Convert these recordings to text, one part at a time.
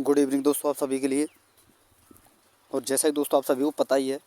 Good evening दोस्तों आप सभी के लिए। और जैसा कि दोस्तों आप सभी को पता ही है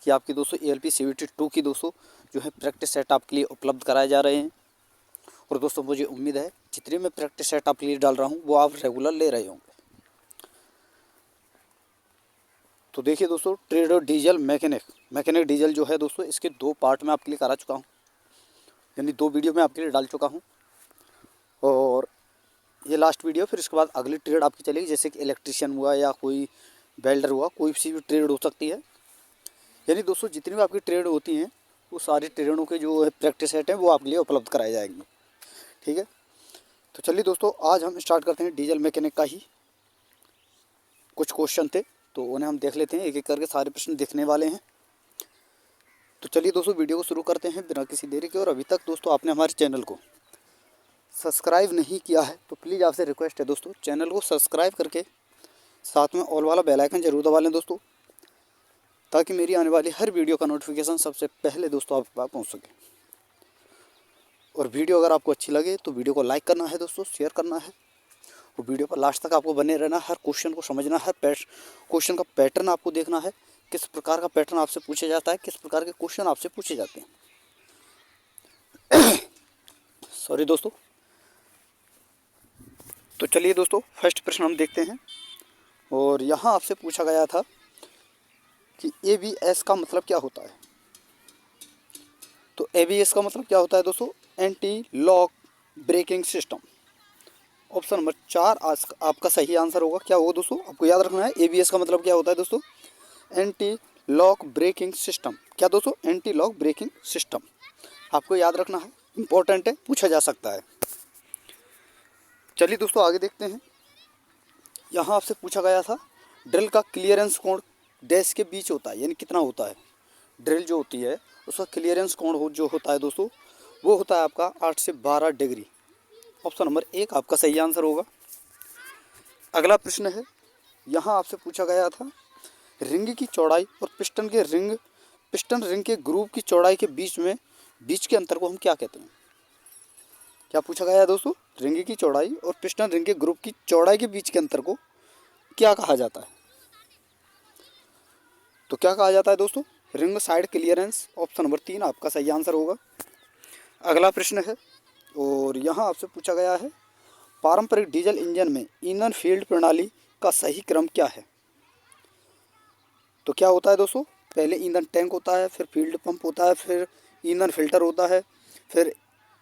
कि आपकी दोस्तों ALP CVT 2 की दोस्तों जो है प्रैक्टिस सेट आपके लिए उपलब्ध कराए जा रहे हैं। और दोस्तों मुझे उम्मीद है जितने मैं प्रैक्टिस सेट आपके लिए डाल रहा हूँ वो आप रेगुलर ले रहे होंगे। तो देखिए दोस्तों, ट्रेडर डीजल मैकेनिक डीजल जो है दोस्तों, इसके 2 पार्ट में आपके लिए करा चुका हूँ, यानी 2 वीडियो में आपके लिए डाल चुका हूँ। और ये लास्ट वीडियो, फिर इसके बाद अगली ट्रेड आपकी चलेगी, जैसे कि इलेक्ट्रीशियन हुआ या कोई वेल्डर हुआ, कोई सी भी ट्रेड हो सकती है। यानी दोस्तों जितनी भी आपकी ट्रेड होती हैं वो सारी ट्रेडों के जो है प्रैक्टिस सेट हैं वो आपके लिए उपलब्ध कराए जाएंगे। ठीक है, तो चलिए दोस्तों आज हम स्टार्ट करते हैं। डीजल मैकेनिक का ही कुछ क्वेश्चन थे तो उन्हें हम देख लेते हैं, एक एक करके सारे प्रश्न देखने वाले हैं। तो चलिए दोस्तों वीडियो को शुरू करते हैं बिना किसी देरी के। और अभी तक दोस्तों आपने हमारे चैनल को सब्सक्राइब नहीं किया है तो प्लीज़ आपसे रिक्वेस्ट है दोस्तों, चैनल को सब्सक्राइब करके साथ में ऑल वाला बेल आइकन जरूर दबा लें दोस्तों, ताकि मेरी आने वाली हर वीडियो का नोटिफिकेशन सबसे पहले दोस्तों आपके पास पहुंच सके। और वीडियो अगर आपको अच्छी लगे तो वीडियो को लाइक करना है दोस्तों, शेयर करना है, और वीडियो पर लास्ट तक आपको बने रहना, हर क्वेश्चन को समझना, हर क्वेश्चन का पैटर्न आपको देखना है, किस प्रकार का पैटर्न आपसे पूछा जाता है, किस प्रकार के क्वेश्चन आपसे पूछे जाते हैं। सॉरी दोस्तों। तो चलिए दोस्तों फर्स्ट प्रश्न हम देखते हैं। और यहाँ आपसे पूछा गया था कि ABS का मतलब क्या होता है। तो ABS का मतलब क्या होता है दोस्तों, anti lock braking system. Option number 4 आज आपका सही आंसर होगा। क्या होगा दोस्तों, आपको याद रखना है ABS का मतलब क्या होता है दोस्तों, एंटी लॉक ब्रेकिंग सिस्टम। क्या दोस्तों, एंटी लॉक ब्रेकिंग सिस्टम आपको याद रखना है, इंपॉर्टेंट है, पूछा जा सकता है। चलिए दोस्तों आगे देखते हैं। यहाँ आपसे पूछा गया था ड्रिल का क्लियरेंस कोण डैश के बीच होता है, यानी कितना होता है। ड्रिल जो होती है उसका क्लियरेंस कोण जो होता है दोस्तों वो होता है आपका 8 से 12 डिग्री। ऑप्शन नंबर 1 आपका सही आंसर होगा। अगला प्रश्न है, यहाँ आपसे पूछा गया था रिंग की चौड़ाई और पिस्टन रिंग के ग्रूव की चौड़ाई के बीच के अंतर को हम क्या कहते हैं। क्या पूछा गया है दोस्तों, रिंग की चौड़ाई और पिस्टन रिंग के ग्रुप की चौड़ाई के बीच के अंतर को क्या कहा जाता है। तो क्या कहा जाता है दोस्तों, ring side clearance. Option number 3 आपका सही आंसर होगा। अगला प्रश्न है, और यहाँ आपसे पूछा गया है पारंपरिक डीजल इंजन में ईंधन फील्ड प्रणाली का सही क्रम क्या है। तो क्या होता है दोस्तों, पहले ईंधन टैंक होता है, फिर फील्ड पंप होता है, फिर ईंधन फिल्टर होता है, फिर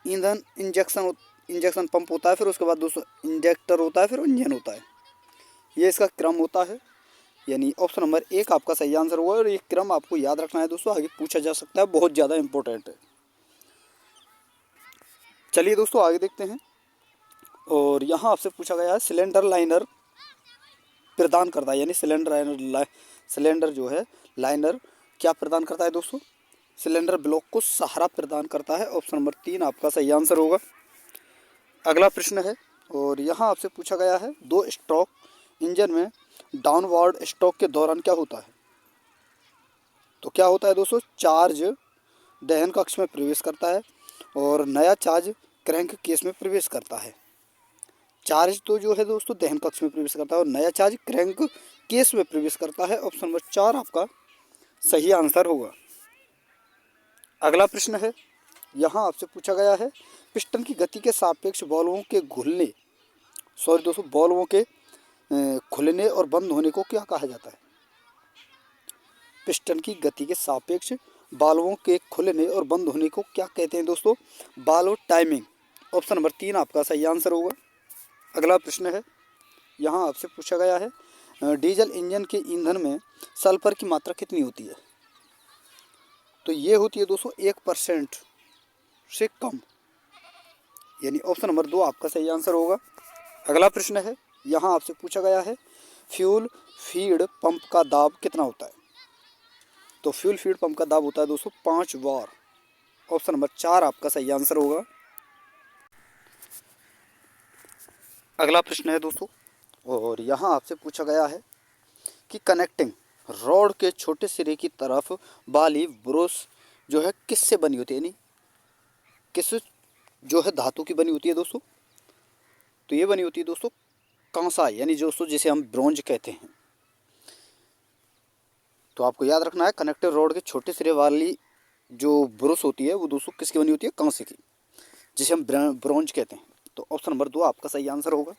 ईंधन इंजेक्शन पंप होता है, फिर उसके बाद दोस्तों इंजेक्टर होता है, फिर इंजन होता है। ये इसका क्रम होता है, यानी ऑप्शन नंबर 1 आपका सही आंसर होगा। और ये क्रम आपको याद रखना है दोस्तों, आगे पूछा जा सकता है, बहुत ज़्यादा इंपॉर्टेंट है। चलिए दोस्तों आगे देखते हैं। और यहाँ आपसे पूछा गया है सिलेंडर लाइनर प्रदान करता है, यानी सिलेंडर जो है लाइनर क्या प्रदान करता है दोस्तों, सिलेंडर ब्लॉक को सहारा प्रदान करता है। ऑप्शन नंबर 3 आपका सही आंसर होगा। अगला प्रश्न है, और यहाँ आपसे पूछा गया है 2 स्ट्रोक इंजन में डाउनवार्ड स्ट्रोक के दौरान क्या होता है। तो क्या होता है दोस्तों, चार्ज दहन कक्ष में प्रवेश करता है और नया चार्ज क्रैंक केस में प्रवेश करता है। चार्ज तो जो है दोस्तों दहन कक्ष में प्रवेश करता है और नया चार्ज क्रैंक केस में प्रवेश करता है। ऑप्शन नंबर 4 आपका सही आंसर होगा। अगला प्रश्न है, यहाँ आपसे पूछा गया है पिस्टन की गति के सापेक्ष बॉल्वों के खुलने और बंद होने को क्या कहा जाता है। पिस्टन की गति के सापेक्ष बाल्वों के खुलने और बंद होने को क्या कहते हैं दोस्तों, बाल्व टाइमिंग। ऑप्शन नंबर 3 आपका सही आंसर होगा। अगला प्रश्न है, यहाँ आपसे पूछा गया है डीजल इंजन के ईंधन में सल्फर की मात्रा कितनी होती है। तो ये होती है दोस्तों 1% से कम, यानी ऑप्शन नंबर 2 आपका सही आंसर होगा। अगला प्रश्न है, यहाँ आपसे पूछा गया है फ्यूल फीड पंप का दाब कितना होता है। तो फ्यूल फीड पंप का दाब होता है दोस्तों 5 बार। ऑप्शन नंबर 4 आपका सही आंसर होगा। अगला प्रश्न है दोस्तों, और यहाँ आपसे पूछा गया है कि कनेक्टिंग रॉड के छोटे सिरे की तरफ वाली ब्रश जो है किससे बनी होती है, यानी किस जो है धातु की बनी होती है दोस्तों। तो ये बनी होती है दोस्तों कांसा यानी दोस्तों जिसे हम ब्रोंज कहते हैं। तो आपको याद रखना है कनेक्टिव रोड के छोटे सिरे वाली जो ब्रुश होती है वो दोस्तों किसकी बनी होती है, कांसे की, जिसे हम ब्रोंज कहते हैं। तो ऑप्शन नंबर 2 आपका सही आंसर होगा।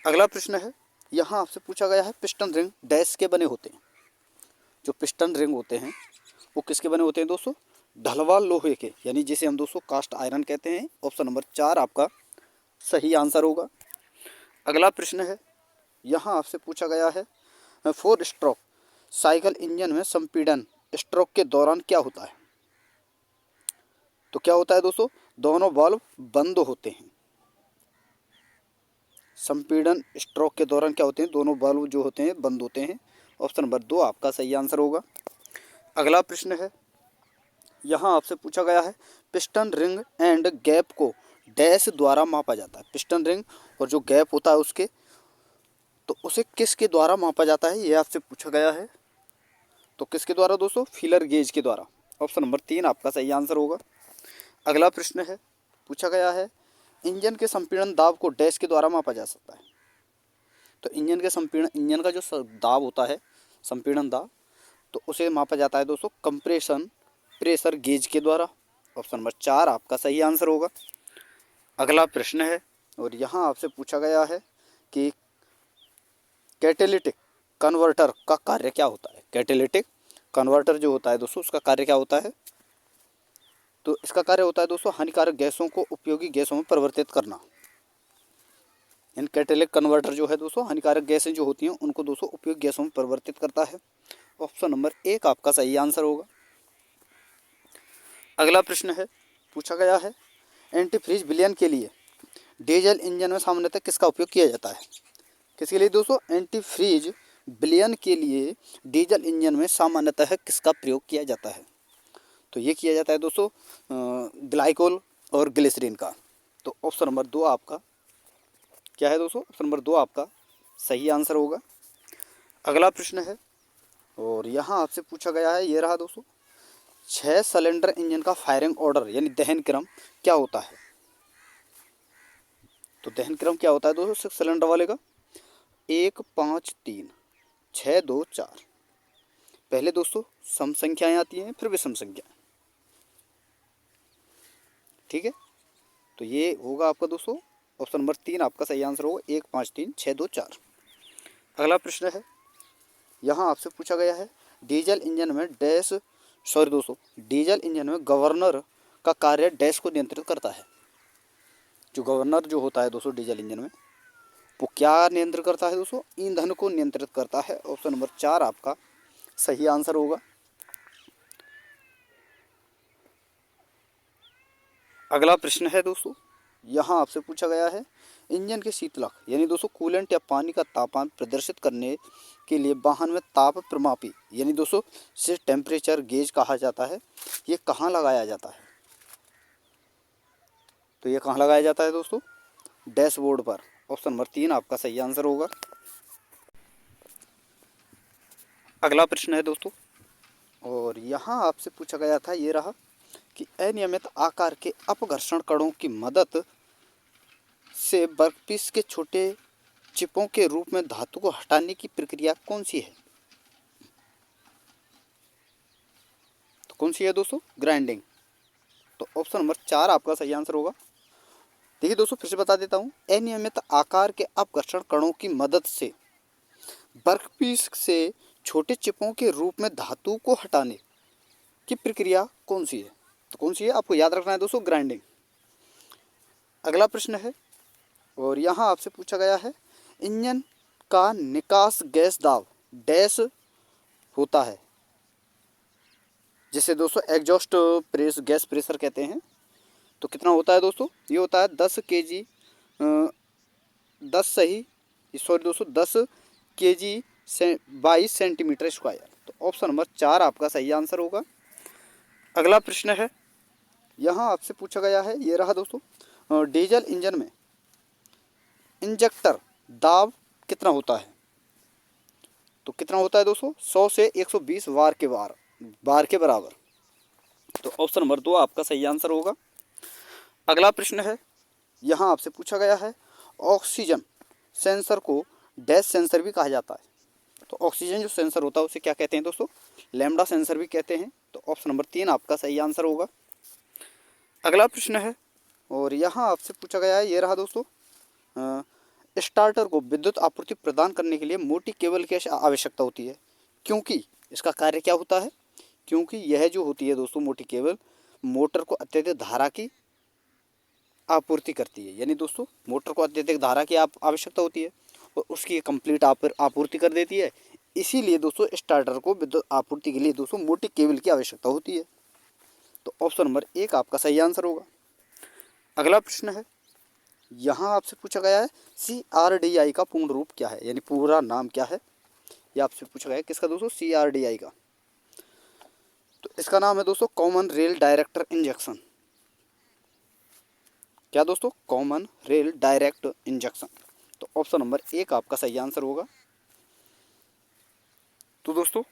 अगला प्रश्न है, यहाँ आपसे पूछा गया है पिस्टन रिंग डैश के बने होते हैं। जो पिस्टन रिंग होते हैं वो किसके बने होते हैं दोस्तों, ढलवाल लोहे के, यानी जिसे हम दोस्तों कास्ट आयरन कहते हैं। ऑप्शन नंबर 4 आपका सही आंसर होगा। अगला प्रश्न है, यहाँ आपसे पूछा गया है 4 स्ट्रोक साइकिल इंजन में संपीड़न स्ट्रोक के दौरान क्या होता है। तो क्या होता है दोस्तों, दोनों वाल्व बंद होते हैं। संपीड़न स्ट्रोक के दौरान क्या होते हैं, दोनों वाल्व जो होते हैं बंद होते हैं। ऑप्शन नंबर 2 आपका सही आंसर होगा। अगला प्रश्न है, यहाँ आपसे पूछा गया है पिस्टन रिंग एंड गैप को डैश द्वारा मापा जाता है। पिस्टन रिंग और जो गैप होता है उसके, तो उसे किसके द्वारा मापा जाता है, ये आपसे पूछा गया है। तो किसके द्वारा दोस्तों, फीलर गेज के द्वारा। ऑप्शन नंबर 3 आपका सही आंसर होगा। अगला प्रश्न है, पूछा गया है इंजन के संपीड़न दाब को डैश के द्वारा मापा जा सकता है। तो इंजन के संपीड़न, इंजन का जो दाब होता है संपीड़न दाब, तो उसे मापा जाता है दोस्तों कंप्रेशन प्रेशर गेज के द्वारा। ऑप्शन नंबर 4 आपका सही आंसर होगा। अगला प्रश्न है, और यहाँ आपसे पूछा गया है कि कैटेलिटिक कन्वर्टर का कार्य क्या होता है। कैटेलिटिक कन्वर्टर जो होता है दोस्तों उसका कार्य क्या होता है, तो इसका कार्य होता है दोस्तों हानिकारक गैसों को उपयोगी गैसों में परिवर्तित करना। इन कैटेलिटिक कन्वर्टर जो है दोस्तों हानिकारक गैसें जो होती हैं उनको दोस्तों उपयोगी गैसों में परिवर्तित करता है। ऑप्शन नंबर 1 आपका सही आंसर होगा। अगला प्रश्न है, पूछा गया है एंटीफ्रीज विलयन के लिए डीजल इंजन में सामान्यतः किसका उपयोग किया जाता है। किसके लिए दोस्तों, एंटीफ्रीज विलयन के लिए डीजल इंजन में सामान्यतः किसका प्रयोग किया जाता है। तो ये किया जाता है दोस्तों ग्लाइकोल और ग्लिसरीन का। तो ऑप्शन नंबर 2 आपका क्या है दोस्तों, ऑप्शन नंबर 2 आपका सही आंसर होगा। अगला प्रश्न है, और यहाँ आपसे पूछा गया है, ये रहा दोस्तों 6 सिलेंडर इंजन का फायरिंग ऑर्डर यानी दहन क्रम क्या होता है। तो दहन क्रम क्या होता है दोस्तों 6 सिलेंडर वाले का, 1 5 3 6 2 4। पहले दोस्तों सम संख्याएं आती हैं फिर विषम संख्याएं, ठीक है। तो ये होगा आपका दोस्तों ऑप्शन नंबर 3 आपका सही आंसर होगा, 1 5 3 6 2 4। अगला प्रश्न है, यहाँ आपसे पूछा गया है डीजल इंजन में डैश, सॉरी दोस्तों, डीजल इंजन में गवर्नर का कार्य डैश को नियंत्रित करता है। जो गवर्नर जो होता है दोस्तों डीजल इंजन में वो क्या नियंत्रित करता है दोस्तों, ईंधन को नियंत्रित करता है। ऑप्शन नंबर 4 आपका सही आंसर होगा। अगला प्रश्न है दोस्तों, यहाँ आपसे पूछा गया है इंजन के शीतलक यानी दोस्तों कूलेंट या पानी का तापमान प्रदर्शित करने के लिए वाहन में ताप प्रमापी यानी दोस्तों से टेम्परेचर गेज कहा जाता है, ये कहाँ लगाया जाता है। तो ये कहाँ लगाया जाता है दोस्तों, डैशबोर्ड पर। ऑप्शन नंबर 3 आपका सही आंसर होगा। अगला प्रश्न है दोस्तों, और यहाँ आपसे पूछा गया था, ये रहा कि अनियमित आकार के अपघर्षण कणों की मदद से वर्कपीस के छोटे चिपों के रूप में धातु को हटाने की प्रक्रिया कौन सी है। तो कौन सी है दोस्तों, ग्राइंडिंग। तो ऑप्शन नंबर 4 आपका सही आंसर होगा। देखिए दोस्तों फिर से बता देता हूँ, अनियमित आकार के अपघर्षण कणों की मदद से वर्कपीस से छोटे चिपों के रूप में धातु को हटाने की प्रक्रिया कौन सी है। तो कौन सी है आपको याद रखना है दोस्तों, ग्राइंडिंग। अगला प्रश्न है, और यहाँ आपसे पूछा गया है इंजन का निकास गैस दाब डैश होता है, जिसे दोस्तों एग्जॉस्ट प्रेस गैस प्रेशर कहते हैं। तो कितना होता है दोस्तों, ये होता है 10 kg 10 kg से 22 सेंटीमीटर स्क्वायर। तो ऑप्शन नंबर 4 आपका सही आंसर होगा। अगला प्रश्न है, यहाँ आपसे पूछा गया है, ये रहा दोस्तों डीजल इंजन में इंजेक्टर दाब कितना होता है। तो कितना होता है दोस्तों, 100 से 120 बार के बराबर। तो ऑप्शन नंबर 2 आपका सही आंसर होगा। अगला प्रश्न है, यहाँ आपसे पूछा गया है ऑक्सीजन सेंसर को डैश सेंसर भी कहा जाता है। तो ऑक्सीजन जो सेंसर होता है उसे क्या कहते हैं दोस्तों? लैम्बडा सेंसर भी कहते हैं। तो ऑप्शन नंबर 3 आपका सही आंसर होगा। अगला प्रश्न है और यहाँ आपसे पूछा गया है, ये रहा दोस्तों, स्टार्टर को विद्युत आपूर्ति प्रदान करने के लिए मोटी केबल की आवश्यकता होती है, क्योंकि इसका कार्य क्या होता है? क्योंकि यह जो होती है दोस्तों मोटी केबल मोटर को अत्यधिक धारा की आपूर्ति करती है। यानी दोस्तों मोटर को अत्यधिक धारा की आवश्यकता होती है और उसकी कंप्लीट आपूर्ति कर देती है। इसीलिए दोस्तों स्टार्टर को विद्युत आपूर्ति के लिए दोस्तों मोटी केबल की आवश्यकता होती है। तो ऑप्शन नंबर 1 आपका सही आंसर होगा। अगला प्रश्न है, यहाँ आपसे पूछा गया है CRDI का पूर्ण रूप क्या है, यानी पूरा नाम क्या है? ये आपसे पूछा गया है किसका दोस्तों? CRDI का। तो इसका नाम है दोस्तों कॉमन रेल डायरेक्टर इंजेक्शन। क्या दोस्तों? Common rail direct injection. तो ऑप्शन नंबर 1 आपका सही आंसर होगा। तो दोस्तों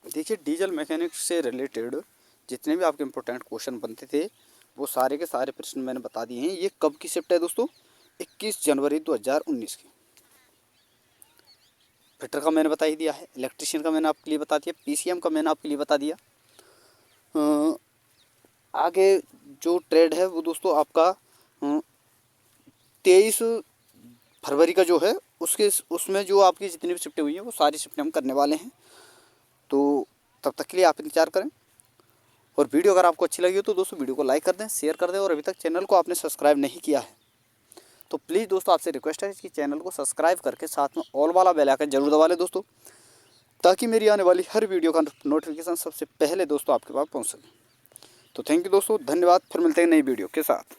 देखिए डीजल मैकेनिक्स से रिलेटेड जितने भी आपके इंपॉर्टेंट क्वेश्चन बनते थे वो सारे के सारे प्रश्न मैंने बता दिए हैं। ये कब की शिफ्ट है दोस्तों? 21 जनवरी 2019 की। फिटर का मैंने बता ही दिया है, इलेक्ट्रिशियन का मैंने आपके लिए बता दिया, PCM का मैंने आपके लिए बता दिया। आगे जो ट्रेड है वो दोस्तों आपका 23 फरवरी का जो है उसमें जो आपकी जितनी भी शिफ्टें हुई हैं वो सारी शिफ्टें हम करने वाले हैं। तो तब तक के लिए आप इंतजार करें। और वीडियो अगर आपको अच्छी लगी हो तो दोस्तों वीडियो को लाइक कर दें, शेयर कर दें, और अभी तक चैनल को आपने सब्सक्राइब नहीं किया है तो प्लीज़ दोस्तों आपसे रिक्वेस्ट है कि चैनल को सब्सक्राइब करके साथ में ऑल वाला बेल आइकन जरूर दबा लें दोस्तों, ताकि मेरी आने वाली हर वीडियो का नोटिफिकेशन सबसे पहले दोस्तों आपके पास पहुँच सके। तो थैंक यू दोस्तों, धन्यवाद। फिर मिलते हैं नई वीडियो के साथ।